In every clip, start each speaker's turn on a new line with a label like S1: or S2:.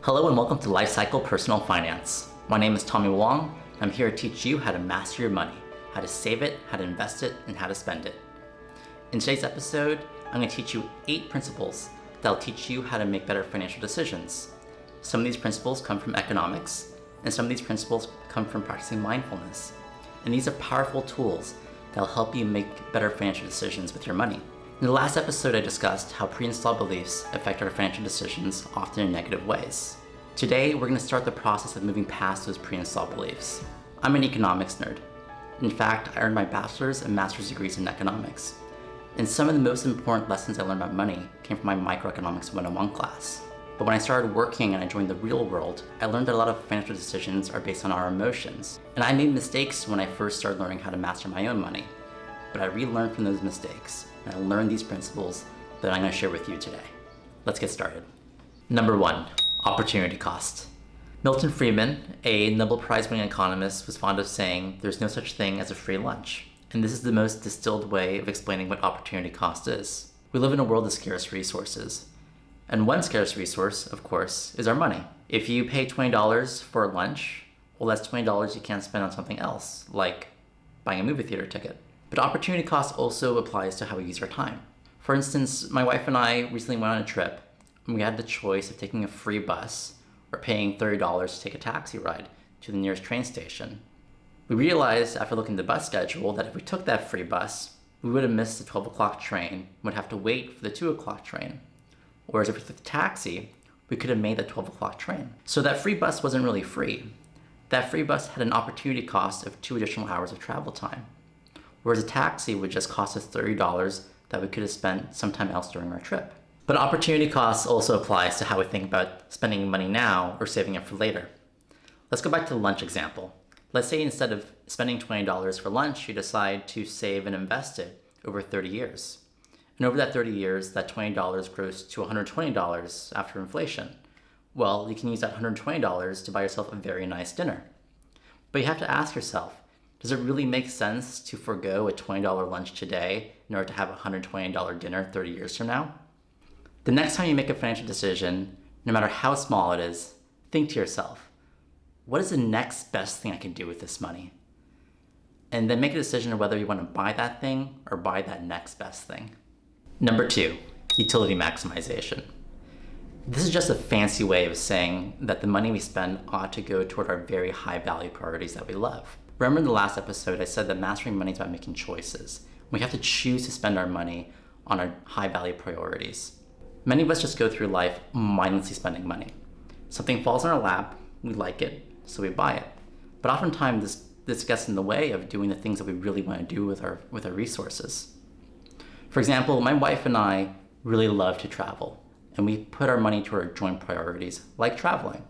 S1: Hello and welcome to Lifecycle Personal Finance. My name is Tommy Wong. I'm here to teach you how to master your money, how to save it, how to invest it, and how to spend it. In today's episode, I'm going to teach you 8 principles that will teach you how to make better financial decisions. Some of these principles come from economics, and some of these principles come from practicing mindfulness. And these are powerful tools that will help you make better financial decisions with your money. In the last episode, I discussed how pre-installed beliefs affect our financial decisions, often in negative ways. Today, we're going to start the process of moving past those pre-installed beliefs. I'm an economics nerd. In fact, I earned my bachelor's and master's degrees in economics. And some of the most important lessons I learned about money came from my microeconomics 101 class. But when I started working and I joined the real world, I learned that a lot of financial decisions are based on our emotions. And I made mistakes when I first started learning how to master my own money. But I relearned from those mistakes, and I learned these principles that I'm going to share with you today. Let's get started. Number 1, opportunity cost. Milton Friedman, a Nobel Prize-winning economist, was fond of saying there's no such thing as a free lunch. And this is the most distilled way of explaining what opportunity cost is. We live in a world of scarce resources. And one scarce resource, of course, is our money. If you pay $20 for lunch, well, that's $20 you can't spend on something else, like buying a movie theater ticket. But opportunity cost also applies to how we use our time. For instance, my wife and I recently went on a trip, and we had the choice of taking a free bus or paying $30 to take a taxi ride to the nearest train station. We realized after looking at the bus schedule that if we took that free bus, we would have missed the 12 o'clock train and would have to wait for the 2 o'clock train. Whereas if we took the taxi, we could have made the 12 o'clock train. So that free bus wasn't really free. That free bus had an opportunity cost of 2 additional hours of travel time. Whereas a taxi would just cost us $30 that we could have spent sometime else during our trip. But opportunity cost also applies to how we think about spending money now or saving it for later. Let's go back to the lunch example. Let's say instead of spending $20 for lunch, you decide to save and invest it over 30 years. And over that 30 years, that $20 grows to $120 after inflation. Well, you can use that $120 to buy yourself a very nice dinner. But you have to ask yourself, does it really make sense to forego a $20 lunch today in order to have a $120 dinner 30 years from now? The next time you make a financial decision, no matter how small it is, think to yourself, what is the next best thing I can do with this money? And then make a decision of whether you want to buy that thing or buy that next best thing. Number 2, utility maximization. This is just a fancy way of saying that the money we spend ought to go toward our very high value priorities that we love. Remember in the last episode, I said that mastering money is about making choices. We have to choose to spend our money on our high value priorities. Many of us just go through life mindlessly spending money. Something falls in our lap, we like it, so we buy it. But oftentimes this gets in the way of doing the things that we really want to do with our resources. For example, my wife and I really love to travel, and we put our money to our joint priorities, like traveling.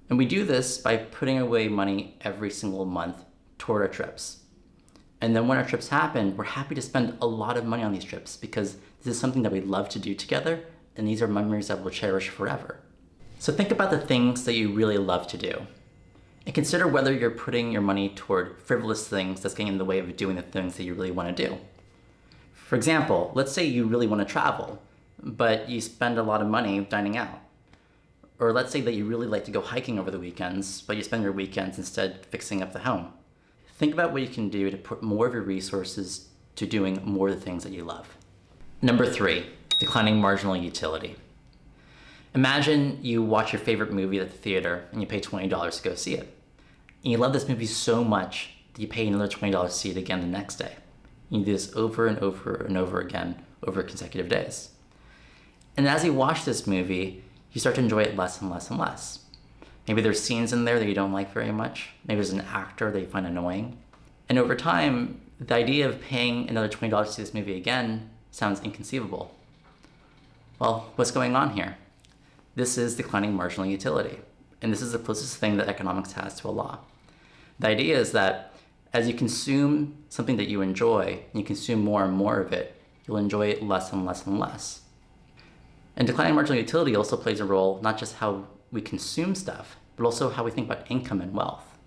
S1: And we do this by putting away money every single month toward our trips. And then when our trips happen, we're happy to spend a lot of money on these trips because this is something that we love to do together, and these are memories that we'll cherish forever. So think about the things that you really love to do, and consider whether you're putting your money toward frivolous things that's getting in the way of doing the things that you really want to do. For example, let's say you really want to travel, but you spend a lot of money dining out. Or let's say that you really like to go hiking over the weekends, but you spend your weekends instead fixing up the home. Think about what you can do to put more of your resources to doing more of the things that you love. Number 3, declining marginal utility. Imagine you watch your favorite movie at the theater and you pay $20 to go see it. And you love this movie so much that you pay another $20 to see it again the next day. You do this over and over and over again over consecutive days. And as you watch this movie, you start to enjoy it less and less and less. Maybe there's scenes in there that you don't like very much. Maybe there's an actor that you find annoying. And over time, the idea of paying another $20 to see this movie again sounds inconceivable. Well, what's going on here? This is declining marginal utility. And this is the closest thing that economics has to a law. The idea is that as you consume something that you enjoy, and you consume more and more of it, you'll enjoy it less and less and less. And declining marginal utility also plays a role, not just how we consume stuff, but also how we think about income and wealth.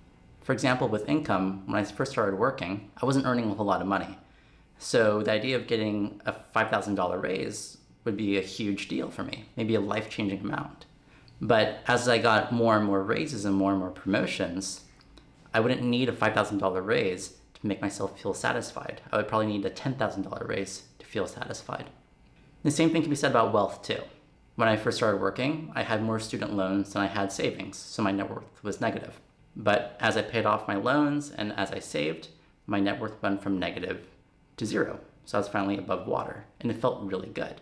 S1: For example, with income, when I first started working, I wasn't earning a whole lot of money. So the idea of getting a $5,000 raise would be a huge deal for me, maybe a life-changing amount. But as I got more and more raises and more promotions, I wouldn't need a $5,000 raise to make myself feel satisfied. I would probably need a $10,000 raise to feel satisfied. The same thing can be said about wealth too. When I first started working, I had more student loans than I had savings, so my net worth was negative. But as I paid off my loans and as I saved, my net worth went from negative to zero. So I was finally above water, and it felt really good.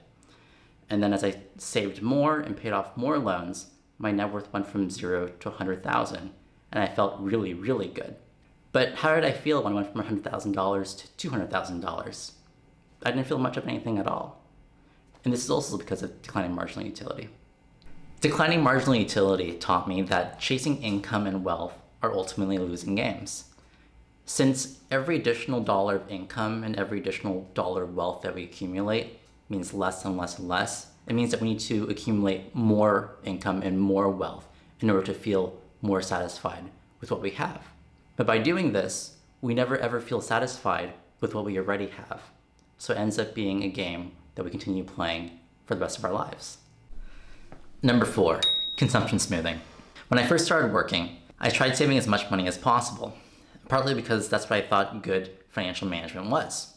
S1: And then as I saved more and paid off more loans, my net worth went from 0 to 100,000, and I felt really, really good. But how did I feel when I went from $100,000 to $200,000? I didn't feel much of anything at all. And this is also because of declining marginal utility. Declining marginal utility taught me that chasing income and wealth are ultimately losing games. Since every additional dollar of income and every additional dollar of wealth that we accumulate means less and less and less, it means that we need to accumulate more income and more wealth in order to feel more satisfied with what we have. But by doing this, we never ever feel satisfied with what we already have. So it ends up being a game that we continue playing for the rest of our lives. Number 4, consumption smoothing. When I first started working, I tried saving as much money as possible, partly because that's what I thought good financial management was.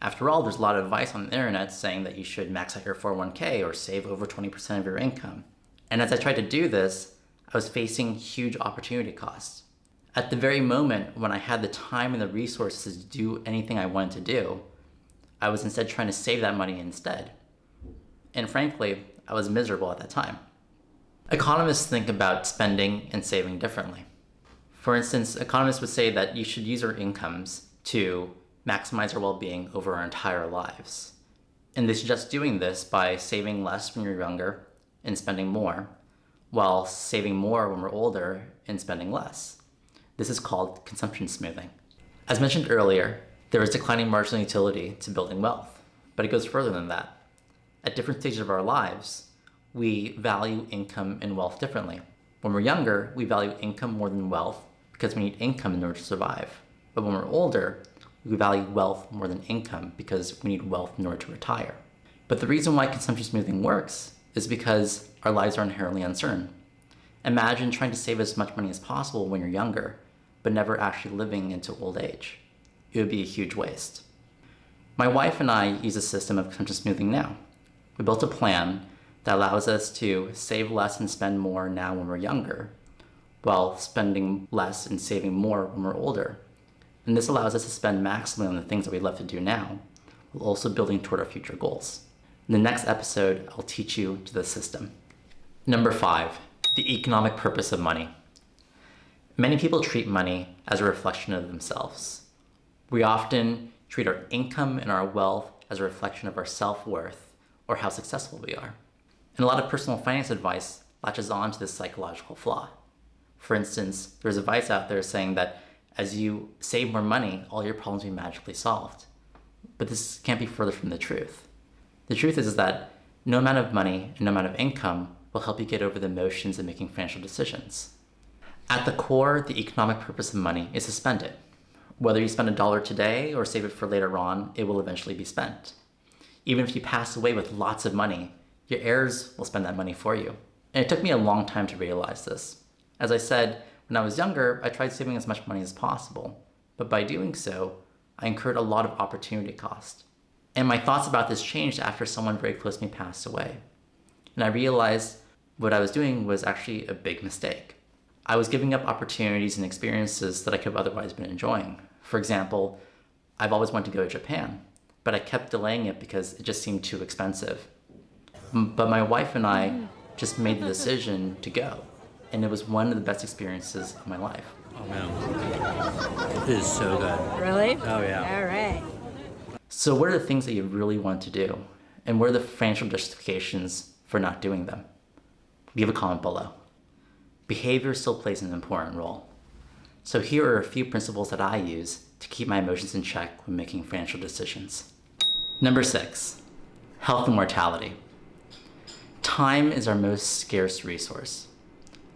S1: After all, there's a lot of advice on the internet saying that you should max out your 401k or save over 20% of your income. And as I tried to do this, I was facing huge opportunity costs. At the very moment when I had the time and the resources to do anything I wanted to do, I was instead trying to save that money instead. And frankly, I was miserable at that time. Economists think about spending and saving differently. For instance, economists would say that you should use our incomes to maximize our well-being over our entire lives. And they suggest doing this by saving less when you're younger and spending more, while saving more when we're older and spending less. This is called consumption smoothing. As mentioned earlier, there is declining marginal utility to building wealth, but it goes further than that. At different stages of our lives, we value income and wealth differently. When we're younger, we value income more than wealth because we need income in order to survive. But when we're older, we value wealth more than income because we need wealth in order to retire. But the reason why consumption smoothing works is because our lives are inherently uncertain. Imagine trying to save as much money as possible when you're younger, but never actually living into old age. It would be a huge waste. My wife and I use a system of consumption smoothing now. We built a plan that allows us to save less and spend more now when we're younger, while spending less and saving more when we're older. And this allows us to spend maximally on the things that we love to do now, while also building toward our future goals. In the next episode, I'll teach you to the system. Number 5, the economic purpose of money. Many people treat money as a reflection of themselves. We often treat our income and our wealth as a reflection of our self-worth or how successful we are. And a lot of personal finance advice latches on to this psychological flaw. For instance, there's advice out there saying that as you save more money, all your problems will be magically solved. But this can't be further from the truth. The truth is that no amount of money and no amount of income will help you get over the emotions of making financial decisions. At the core, the economic purpose of money is to spend it. Whether you spend $1 today or save it for later on, it will eventually be spent. Even if you pass away with lots of money, your heirs will spend that money for you. And it took me a long time to realize this. As I said, when I was younger, I tried saving as much money as possible. But by doing so, I incurred a lot of opportunity cost. And my thoughts about this changed after someone very close to me passed away. And I realized what I was doing was actually a big mistake. I was giving up opportunities and experiences that I could have otherwise been enjoying. For example, I've always wanted to go to Japan, but I kept delaying it because it just seemed too expensive. But my wife and I just made the decision to go, and it was one of the best experiences of my life.
S2: Oh man, this is so good.
S3: Really?
S2: Oh yeah.
S3: All right.
S1: So what are the things that you really want to do? And what are the financial justifications for not doing them? Leave a comment below. Behavior still plays an important role. So here are a few principles that I use to keep my emotions in check when making financial decisions. Number 6, health and mortality. Time is our most scarce resource.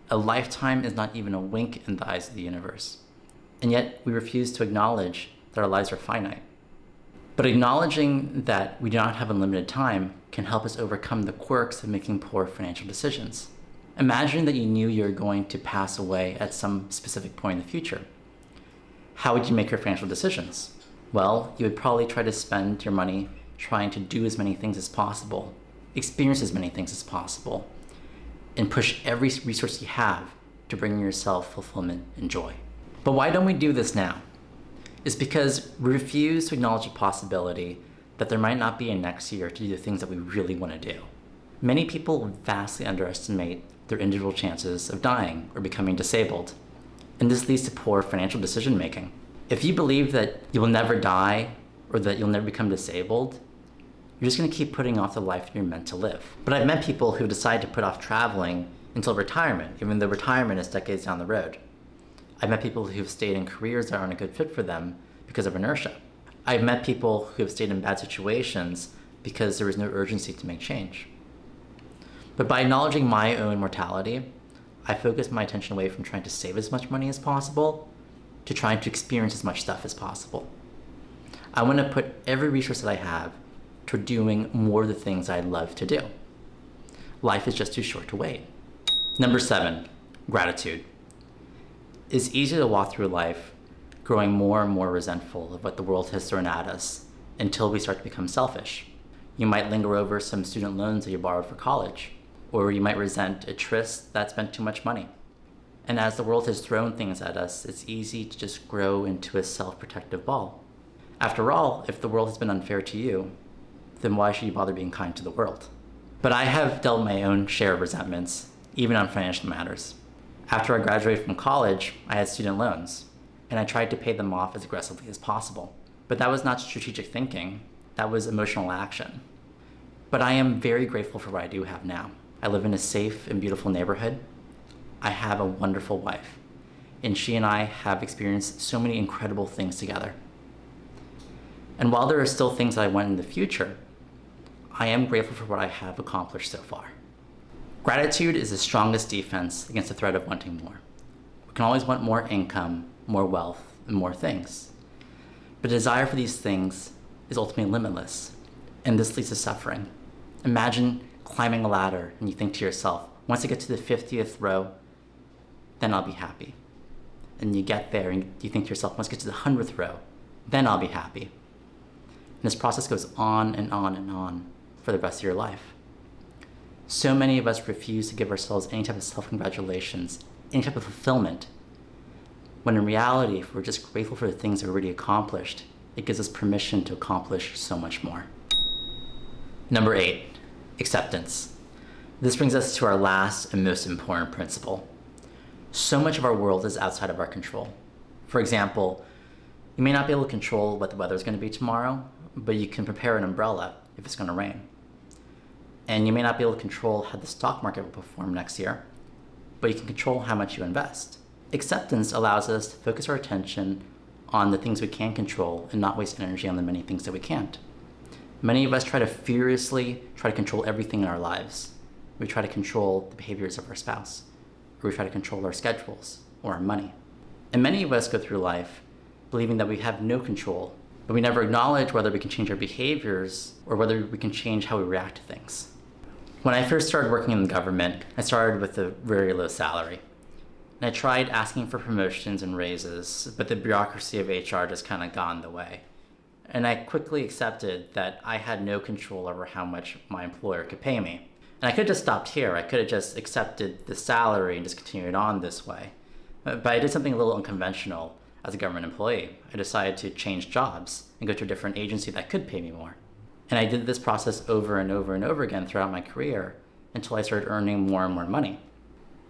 S1: A lifetime is not even a wink in the eyes of the universe. And yet we refuse to acknowledge that our lives are finite. But acknowledging that we do not have unlimited time can help us overcome the quirks of making poor financial decisions. Imagine that you knew you were going to pass away at some specific point in the future. How would you make your financial decisions? Well, you would probably try to spend your money trying to do as many things as possible, experience as many things as possible, and push every resource you have to bring yourself fulfillment and joy. But why don't we do this now? It's because we refuse to acknowledge the possibility that there might not be a next year to do the things that we really want to do. Many people vastly underestimate their individual chances of dying or becoming disabled, and this leads to poor financial decision making. If you believe that you will never die or that you'll never become disabled, you're just going to keep putting off the life you're meant to live. But I've met people who decide to put off traveling until retirement, even though retirement is decades down the road. I've met people who've stayed in careers that aren't a good fit for them because of inertia. I've met people who have stayed in bad situations because there was no urgency to make change. But by acknowledging my own mortality, I focus my attention away from trying to save as much money as possible to trying to experience as much stuff as possible. I want to put every resource that I have toward doing more of the things I love to do. Life is just too short to wait. Number 7, gratitude. It's easy to walk through life growing more and more resentful of what the world has thrown at us until we start to become selfish. You might linger over some student loans that you borrowed for college, or you might resent a tryst that spent too much money. And as the world has thrown things at us, it's easy to just grow into a self-protective ball. After all, if the world has been unfair to you, then why should you bother being kind to the world? But I have dealt my own share of resentments, even on financial matters. After I graduated from college, I had student loans, and I tried to pay them off as aggressively as possible. But that was not strategic thinking, that was emotional action. But I am very grateful for what I do have now. I live in a safe and beautiful neighborhood. I have a wonderful wife, and she and I have experienced so many incredible things together. And while there are still things that I want in the future, I am grateful for what I have accomplished so far. Gratitude is the strongest defense against the threat of wanting more. We can always want more income, more wealth, and more things. But desire for these things is ultimately limitless, and this leads to suffering. Imagine climbing a ladder and you think to yourself, once I get to the 50th row, then I'll be happy. And you get there and you think to yourself, once I get to the 100th row, then I'll be happy. And this process goes on and on and on for the rest of your life. So many of us refuse to give ourselves any type of self-congratulations, any type of fulfillment, when in reality, if we're just grateful for the things that are already accomplished, it gives us permission to accomplish so much more. Number 8, acceptance. This brings us to our last and most important principle. So much of our world is outside of our control. For example, you may not be able to control what the weather is going to be tomorrow, but you can prepare an umbrella if it's going to rain. And you may not be able to control how the stock market will perform next year, but you can control how much you invest. Acceptance allows us to focus our attention on the things we can control and not waste energy on the many things that we can't. Many of us try to furiously try to control everything in our lives. We try to control the behaviors of our spouse, or we try to control our schedules or our money. And many of us go through life believing that we have no control, but we never acknowledge whether we can change our behaviors or whether we can change how we react to things. When I first started working in the government, I started with a very low salary. And I tried asking for promotions and raises, but the bureaucracy of HR just kind of got in the way. And I quickly accepted that I had no control over how much my employer could pay me. And I could have just stopped here. I could have just accepted the salary and just continued on this way. But I did something a little unconventional as a government employee. I decided to change jobs and go to a different agency that could pay me more. And I did this process over and over and over again throughout my career until I started earning more and more money.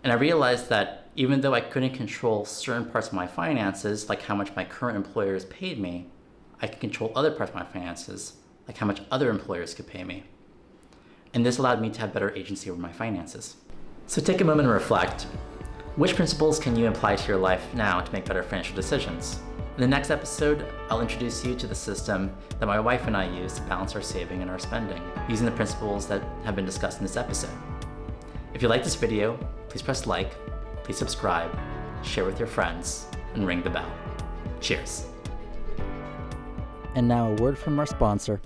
S1: And I realized that even though I couldn't control certain parts of my finances, like how much my current employers paid me, I could control other parts of my finances, like how much other employers could pay me. And this allowed me to have better agency over my finances. So take a moment and reflect. Which principles can you apply to your life now to make better financial decisions? In the next episode, I'll introduce you to the system that my wife and I use to balance our saving and our spending, using the principles that have been discussed in this episode. If you like this video, please press like, please subscribe, share with your friends, and ring the bell. Cheers. And now a word from our sponsor.